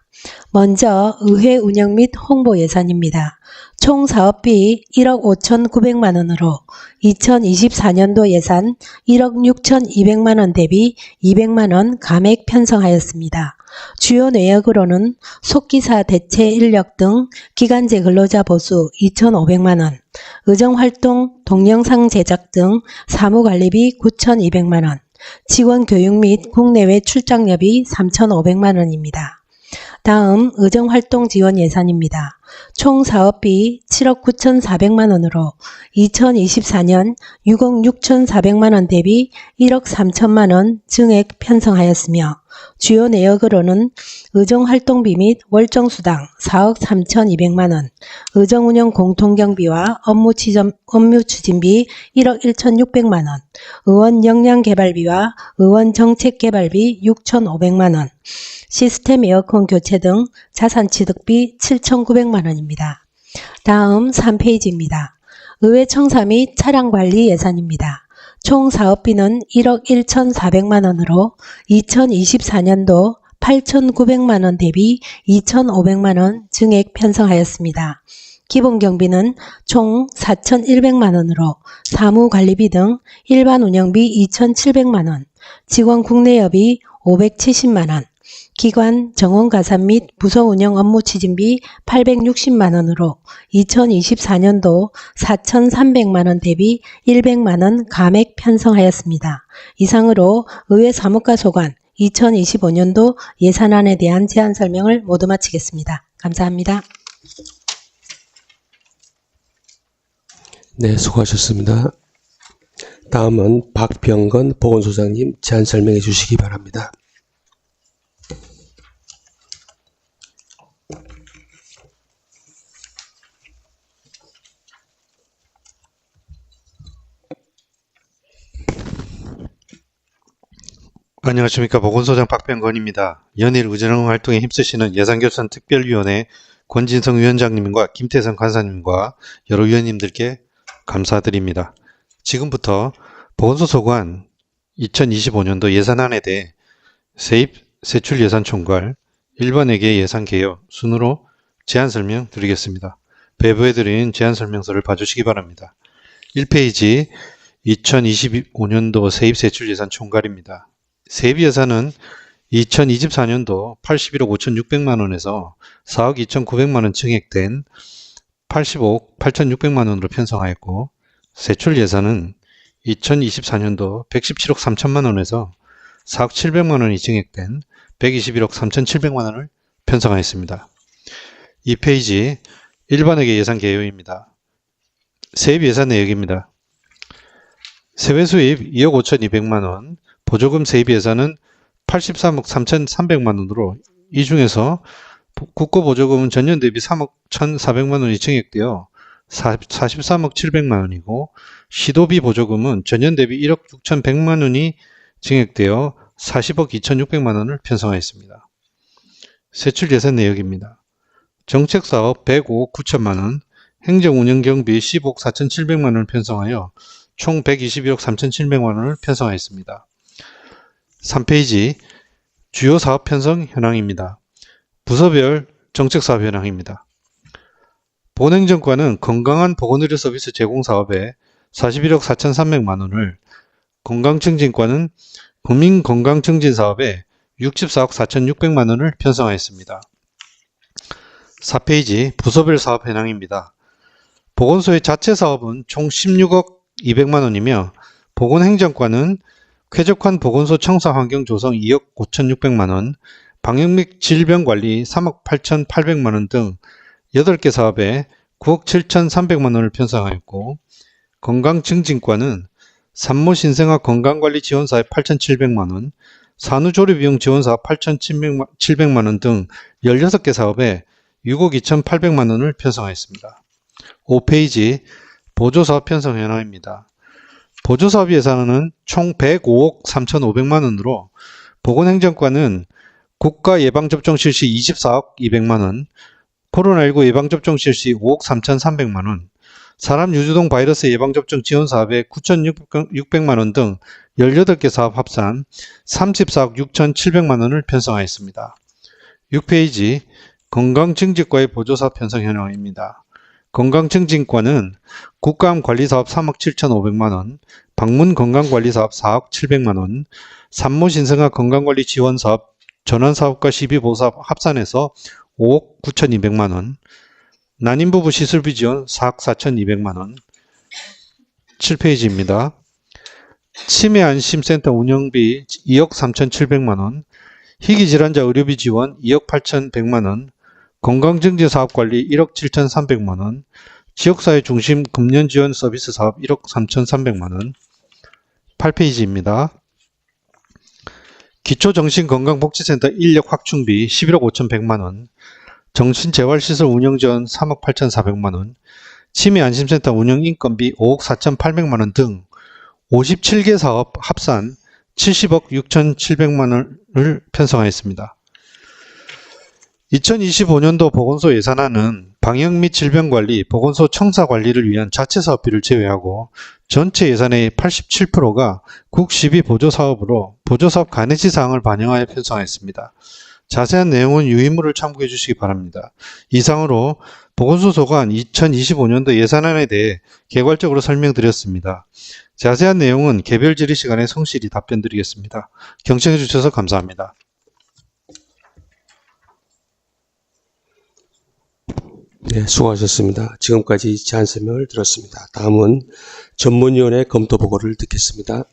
먼저 의회 운영 및 홍보 예산입니다. 총 사업비 1억 5,900만 원으로 2024년도 예산 1억 6,200만 원 대비 200만 원 감액 편성하였습니다. 주요 내역으로는 속기사 대체 인력 등 기간제 근로자 보수 2,500만 원, 의정활동 동영상 제작 등 사무관리비 9,200만 원, 직원 교육 및 국내외 출장료비 3,500만 원입니다. 다음 의정활동 지원 예산입니다. 총 사업비 7억 9,400만 원으로 2024년 6억 6,400만 원 대비 1억 3천만 원 증액 편성하였으며 주요 내역으로는 의정활동비 및 월정수당 4억 3,200만 원, 의정운영 공통경비와 업무 추진비 1억 1,600만 원, 의원 역량개발비와 의원 정책개발비 6,500만 원, 시스템 에어컨 교체 등 자산취득비 7,900만 원입니다. 다음 3페이지입니다. 의회 청사 및 차량관리 예산입니다. 총 사업비는 1억 1,400만 원으로 2024년도 8,900만 원 대비 2,500만 원 증액 편성하였습니다. 기본경비는 총 4,100만 원으로 사무관리비 등 일반 운영비 2,700만 원, 직원 국내여비 570만 원, 기관 정원가산 및 부서 운영 업무 추진비 860만 원으로 2024년도 4,300만 원 대비 100만 원 감액 편성하였습니다. 이상으로 의회 사무과 소관 2025년도 예산안에 대한 제안 설명을 모두 마치겠습니다. 감사합니다. 네, 수고하셨습니다. 다음은 박병건 보건소장님 제안 설명해 주시기 바랍니다. 안녕하십니까. 보건소장 박병건입니다. 연일 의정 활동에 힘쓰시는 예산결산 특별위원회 권진성 위원장님과 김태성 간사님과 여러 위원님들께 감사드립니다. 지금부터 보건소 소관 2025년도 예산안에 대해 세입 세출 예산 총괄, 일반회계 예산 개요 순으로 제안 설명 드리겠습니다. 배부해드린 제안 설명서를 봐주시기 바랍니다. 1페이지 2025년도 세입 세출 예산 총괄입니다. 세입 예산은 2024년도 81억 5,600만 원에서 4억 2,900만 원 증액된 80억 8,600만 원으로 편성하였고, 세출 예산은 2024년도 117억 3천만 원에서 4억 700만 원이 증액된 121억 3,700만 원을 편성하였습니다. 2페이지 일반회계 예산 개요입니다. 세입 예산 내역입니다. 세외 수입 2억 5,200만 원, 보조금 세입 예산은 83억 3,300만 원으로 이 중에서 국고보조금은 전년 대비 3억 1,400만 원이 증액되어 43억 700만 원이고, 시도비 보조금은 전년 대비 1억 6,100만 원이 증액되어 40억 2,600만 원을 편성하였습니다. 세출 예산 내역입니다. 정책사업 105억 9천만 원, 행정운영경비 15억 4,700만 원을 편성하여 총 121억 3,700만 원을 편성하였습니다. 3페이지 주요 사업 편성 현황입니다. 부서별 정책사업 현황입니다. 보건행정과는 건강한 보건의료 서비스 제공 사업에 41억 4,300만 원을, 건강증진과는 국민건강증진 사업에 64억 4,600만 원을 편성하였습니다. 4페이지 부서별 사업 현황입니다. 보건소의 자체 사업은 총 16억 200만 원이며, 보건행정과는 쾌적한 보건소 청사 환경 조성 2억 5,600만 원, 방역 및 질병관리 3억 8,800만 원 등 8개 사업에 9억 7,300만 원을 편성하였고, 건강증진과는 산모 신생아 건강관리 지원사업 8,700만 원, 산후조리비용 지원사업 8,700만 원 등 16개 사업에 6억 2,800만 원을 편성하였습니다. 5페이지 보조사업 편성 현황입니다. 보조사업 예산은 총 105억 3,500만 원으로, 보건행정과는 국가 예방접종 실시 24억 200만 원, 코로나19 예방접종 실시 5억 3,300만 원, 사람 유주동 바이러스 예방접종 지원사업에 9,600만 원 등 18개 사업 합산 34억 6,700만 원을 편성하였습니다. 6페이지 건강증진과의 보조사업 편성 현황입니다. 건강증진과는 국가암관리사업 3억 7,500만원, 방문건강관리사업 4억 700만원, 산모신생아 건강관리 지원사업, 전환사업과 시비보사업 합산해서 5억 9,200만원, 난임부부 시술비 지원 4억 4,200만원, 7페이지입니다. 치매안심센터 운영비 2억 3,700만원, 희귀질환자 의료비 지원 2억 8,100만원, 건강증진사업관리 1억 7,300만원, 지역사회 중심 금연지원 서비스 사업 1억 3,300만원, 8페이지입니다. 기초정신건강복지센터 인력 확충비 11억 5,100만원, 정신재활시설 운영지원 3억 8,400만원, 치매안심센터 운영인건비 5억 4,800만원 등 57개 사업 합산 70억 6,700만원을 편성하였습니다. 2025년도 보건소 예산안은 방역 및 질병관리, 보건소 청사관리를 위한 자체사업비를 제외하고 전체 예산의 87%가 국12 보조사업으로 보조사업 간해지 사항을 반영하여 편성하였습니다. 자세한 내용은 유의물을 참고해 주시기 바랍니다. 이상으로 보건소 소관 2025년도 예산안에 대해 개괄적으로 설명드렸습니다. 자세한 내용은 개별 질의 시간에 성실히 답변드리겠습니다. 경청해 주셔서 감사합니다. 네, 수고하셨습니다. 지금까지 제안 설명을 들었습니다. 다음은 전문위원회 검토 보고를 듣겠습니다.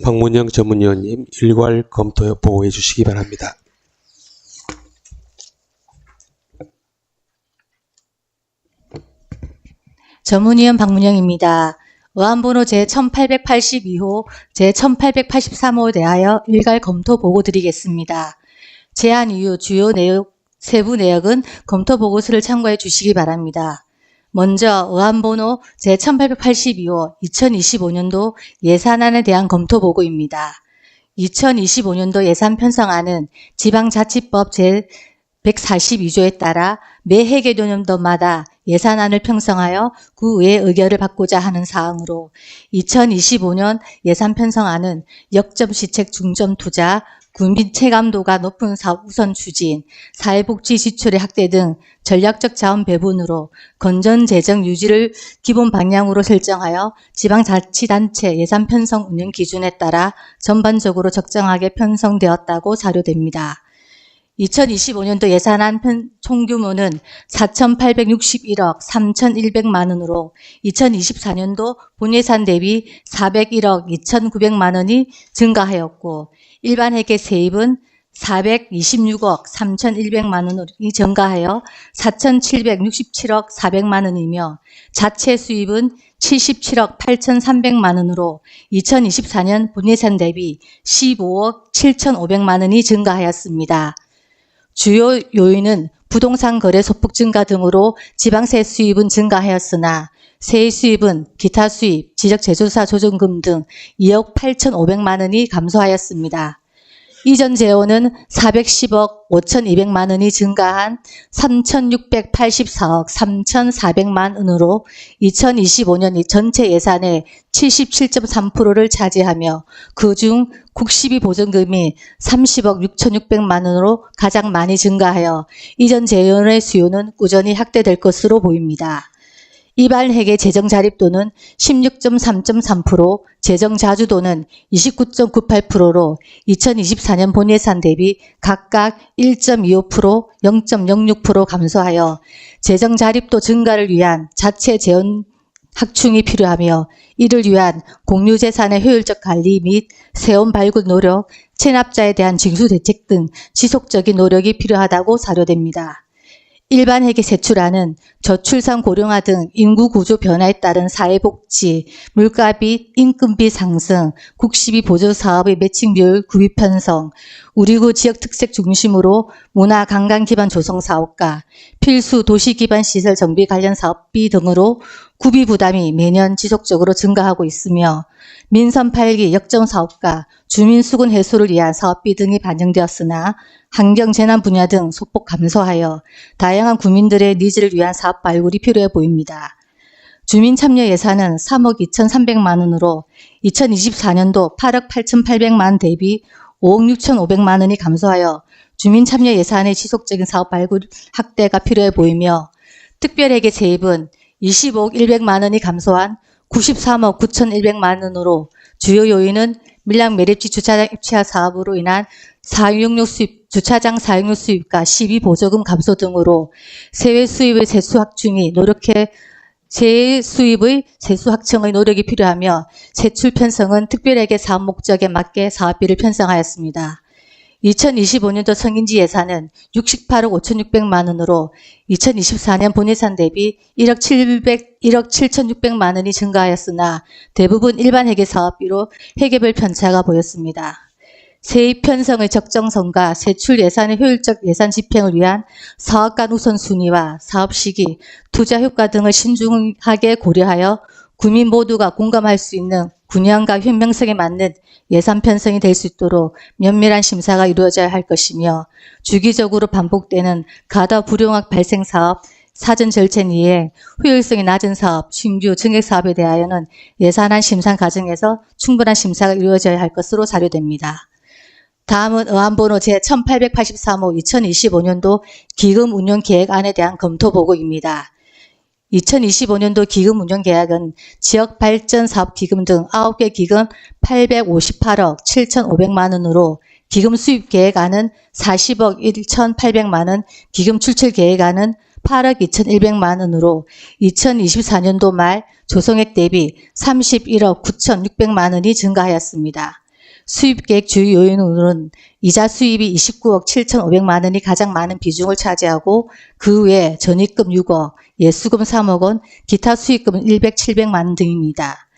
박문영 전문위원님, 일괄 검토 보고해 주시기 바랍니다. 전문위원 박문영입니다. 의안번호 제1882호, 제1883호 대하여 일괄 검토 보고 드리겠습니다. 제안 이유 주요 내역, 세부 내역은 검토 보고서를 참고해 주시기 바랍니다. 먼저 의안번호 제1882호 2025년도 예산안에 대한 검토 보고입니다. 2025년도 예산 편성안은 지방자치법 제142조에 따라 매 회계연도마다 예산안을 편성하여 구의회 의결을 받고자 하는 사항으로 2025년 예산 편성안은 역점시책 중점투자, 국민 체감도가 높은 사업 우선 추진, 사회복지 지출의 확대 등 전략적 자원 배분으로 건전 재정 유지를 기본 방향으로 설정하여 지방자치단체 예산 편성 운영 기준에 따라 전반적으로 적정하게 편성되었다고 자료됩니다. 2025년도 예산안 총규모는 4,861억 3,100만 원으로 2024년도 본예산 대비 401억 2,900만 원이 증가하였고 일반 회계 세입은 426억 3,100만 원이 증가하여 4,767억 400만 원이며 자체 수입은 77억 8,300만 원으로 2024년 본예산 대비 15억 7,500만 원이 증가하였습니다. 주요 요인은 부동산 거래 소폭 증가 등으로 지방세 수입은 증가하였으나 세입 수입은 기타 수입, 지적 제조사 조정금 등 2억 8,500만 원이 감소하였습니다. 이전 재원은 410억 5,200만 원이 증가한 3,684억 3,400만 원으로 2025년 전체 예산의 77.3%를 차지하며 그중 국12 보전금이 30억 6,600만 원으로 가장 많이 증가하여 이전 재원의 수요는 꾸준히 확대될 것으로 보입니다. 이반 회계 재정 자립도는 16.3.3%, 재정 자주도는 29.98%로 2024년 본예산 대비 각각 1.25%, 0.06% 감소하여 재정 자립도 증가를 위한 자체 재원 확충이 필요하며 이를 위한 공유재산의 효율적 관리 및 세원 발굴 노력, 체납자에 대한 징수 대책 등 지속적인 노력이 필요하다고 사료됩니다. 일반 회계 세출안은 저출산 고령화 등 인구 구조 변화에 따른 사회복지, 물가비, 임금비 상승, 국12 보조사업의 매칭 비율 구비 편성, 우리구 지역 특색 중심으로 문화 관광 기반 조성 사업과 필수 도시 기반 시설 정비 관련 사업비 등으로 구비 부담이 매년 지속적으로 증가하고 있으며 민선 8기 역점 사업과 주민 수군 해소를 위한 사업비 등이 반영되었으나 환경 재난 분야 등 소폭 감소하여 다양한 국민들의 니즈를 위한 사업 발굴이 필요해 보입니다. 주민 참여 예산은 3억 2,300만 원으로 2024년도 8억 8,800만 원 대비 5억 6,500만 원이 감소하여 주민참여 예산의 지속적인 사업 발굴 확대가 필요해 보이며 특별회계 세입은 25억 100만 원이 감소한 93억 9,100만 원으로 주요 요인은 밀락 매립지 주차장 입찰 사업으로 인한 사용료 수입, 주차장 사용료 수입과 시비 보조금 감소 등으로 세외 수입의 세수 확충이 세외 수입의 세수 확충의 노력이 필요하며 세출 편성은 특별회계 사업 목적에 맞게 사업비를 편성하였습니다. 2025년도 성인지 예산은 68억 5,600만 원으로 2024년 본예산 대비 1억 7,600만 원이 증가하였으나 대부분 일반 회계 사업비로 회계별 편차가 보였습니다. 세입 편성의 적정성과 세출 예산의 효율적 예산 집행을 위한 사업 간 우선순위와 사업 시기, 투자 효과 등을 신중하게 고려하여 국민 모두가 공감할 수 있는 균형과 현명성에 맞는 예산 편성이 될 수 있도록 면밀한 심사가 이루어져야 할 것이며 주기적으로 반복되는 가다 불용학 발생 사업, 사전 절차 이행, 효율성이 낮은 사업, 신규 증액 사업에 대하여는 예산안 심사 과정에서 충분한 심사가 이루어져야 할 것으로 사료됩니다. 다음은 어안번호 제1883호 2025년도 기금 운용 계획안에 대한 검토 보고입니다. 2025년도 기금 운용 계획은 지역 발전 사업 기금 등 9개 기금 858억 7,500만 원으로 기금 수입 계획안은 40억 1,800만 원, 기금 출처 계획안은 8억 2,100만 원으로 2024년도 말 조성액 대비 31억 9,600만 원이 증가하였습니다. 수입 계획 주요 요인으로는 이자 수입이 29억 7,500만 원이 가장 많은 비중을 차지하고 그 외에 전입금 6억, 예수금 3억 원, 기타 수입금은 700만 원 등입니다.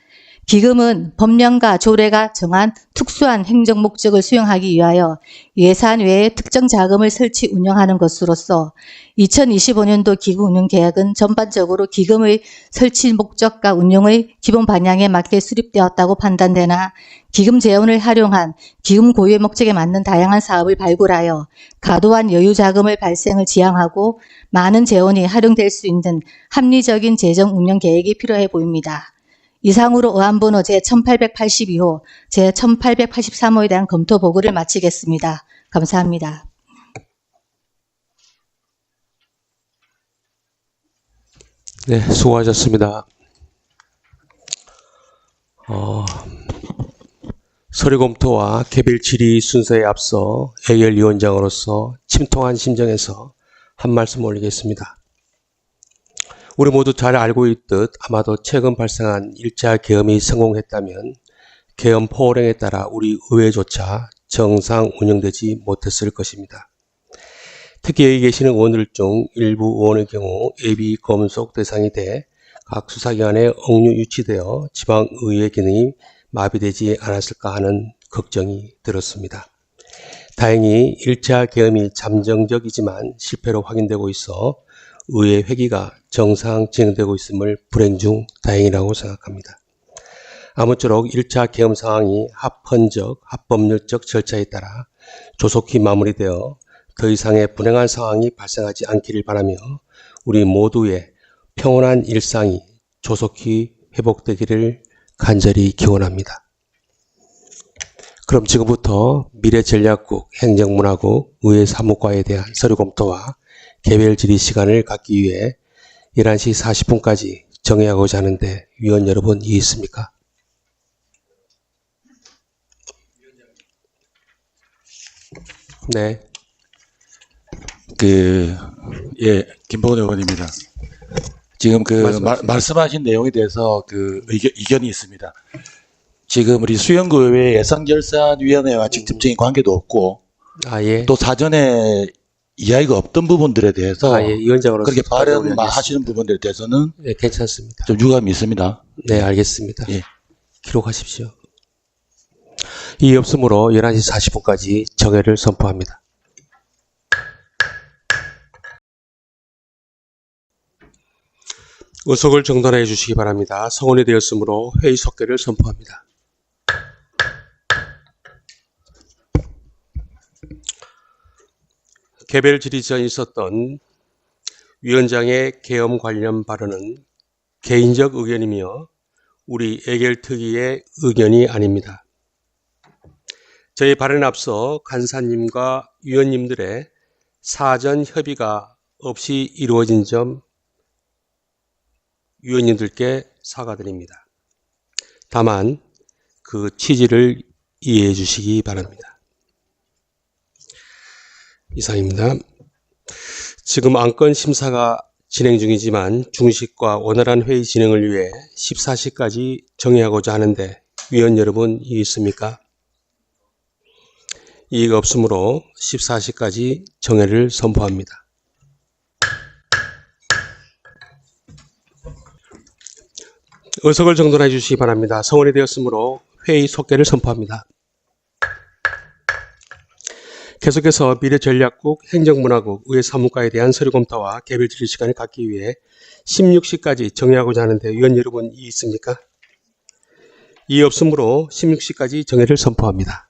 기금은 법령과 조례가 정한 특수한 행정 목적을 수행하기 위하여 예산 외에 특정 자금을 설치 운영하는 것으로서 2025년도 기금 운용 계획은 전반적으로 기금의 설치 목적과 운용의 기본 방향에 맞게 수립되었다고 판단되나 기금 재원을 활용한 기금 고유의 목적에 맞는 다양한 사업을 발굴하여 과도한 여유 자금을 발생을 지향하고 많은 재원이 활용될 수 있는 합리적인 재정 운영 계획이 필요해 보입니다. 이상으로 어안번호 제1882호, 제1883호에 대한 검토 보고를 마치겠습니다. 감사합니다. 네, 수고하셨습니다. 서류 검토와 개별 질의 순서에 앞서 예결위원장으로서 침통한 심정에서 한 말씀 올리겠습니다. 우리 모두 잘 알고 있듯 아마도 최근 발생한 1차 계엄이 성공했다면 계엄 포호령에 따라 우리 의회조차 정상 운영되지 못했을 것입니다. 특히 여기 계시는 의원들 중 일부 의원의 경우 예비 검속 대상이 돼 각 수사기관에 억류 유치되어 지방의회 기능이 마비되지 않았을까 하는 걱정이 들었습니다. 다행히 1차 계엄이 잠정적이지만 실패로 확인되고 있어 의회 회기가 정상 진행되고 있음을 불행 중 다행이라고 생각합니다. 아무쪼록 1차 계엄 상황이 합헌적, 합법률적 절차에 따라 조속히 마무리되어 더 이상의 불행한 상황이 발생하지 않기를 바라며 우리 모두의 평온한 일상이 조속히 회복되기를 간절히 기원합니다. 그럼 지금부터 미래전략국, 행정문화국, 의회 사무과에 대한 서류 검토와 개별 질의 시간을 갖기 위해 11시 40분까지 정해하고자 하는데 위원 여러분 이해 있습니까? 네. 김보은 의원입니다. 지금 말씀하신 내용에 대해서 의견이 있습니다. 지금 우리 수영구의회 예산결산위원회와 직접적인 관계도 없고, 예. 또 사전에 이야기가 없던 부분들에 대해서 예. 위원장으로서 그렇게 발언하시는 부분들에 대해서는 네, 괜찮습니다. 좀 유감이 있습니다. 네, 알겠습니다. 예. 기록하십시오. 이의 없으므로 11시 40분까지 정회를 선포합니다. 의석을 정돈해 주시기 바랍니다. 성원이 되었으므로 회의 속개를 선포합니다. 개별 질의 전 있었던 위원장의 계엄 관련 발언은 개인적 의견이며 우리 예결특위의 의견이 아닙니다. 저희 발언에 앞서 간사님과 위원님들의 사전 협의가 없이 이루어진 점 위원님들께 사과드립니다. 다만 그 취지를 이해해 주시기 바랍니다. 이상입니다. 지금 안건 심사가 진행 중이지만 중식과 원활한 회의 진행을 위해 14시까지 정회하고자 하는데 위원 여러분 이의 있습니까? 이의가 없으므로 14시까지 정회를 선포합니다. 의석을 정돈해 주시기 바랍니다. 성원이 되었으므로 회의 속개를 선포합니다. 계속해서 미래전략국, 행정문화국, 의회사무과에 대한 서류 검토와 개별 질의 시간을 갖기 위해 16시까지 정회하고자 하는데 위원 여러분 이의 있습니까? 이의 없으므로 16시까지 정회를 선포합니다.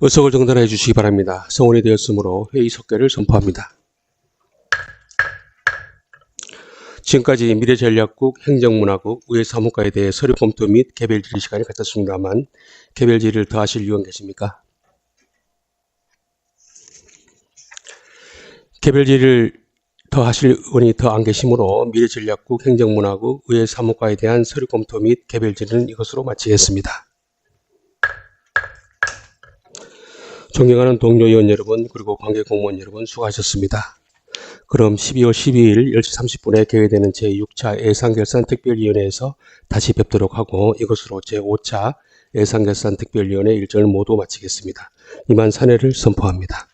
의석을 정돈해 주시기 바랍니다. 성원이 되었으므로 회의 속개를 선포합니다. 지금까지 미래전략국, 행정문화국, 의회사무과에 대해 서류 검토 및 개별 질의 시간을 갖췄습니다만 개별 질의를 더 하실 위원 계십니까? 개별 질의를 더 하실 의원이 더 안 계시므로 미래전략국, 행정문화국, 의회사무과에 대한 서류 검토 및 개별 질의는 이것으로 마치겠습니다. 존경하는 동료 의원 여러분 그리고 관계 공무원 여러분 수고하셨습니다. 그럼 12월 12일 10시 30분에 개회되는 제6차 예산결산특별위원회에서 다시 뵙도록 하고 이것으로 제5차 예산결산특별위원회 일정을 모두 마치겠습니다. 이만 사례를 선포합니다.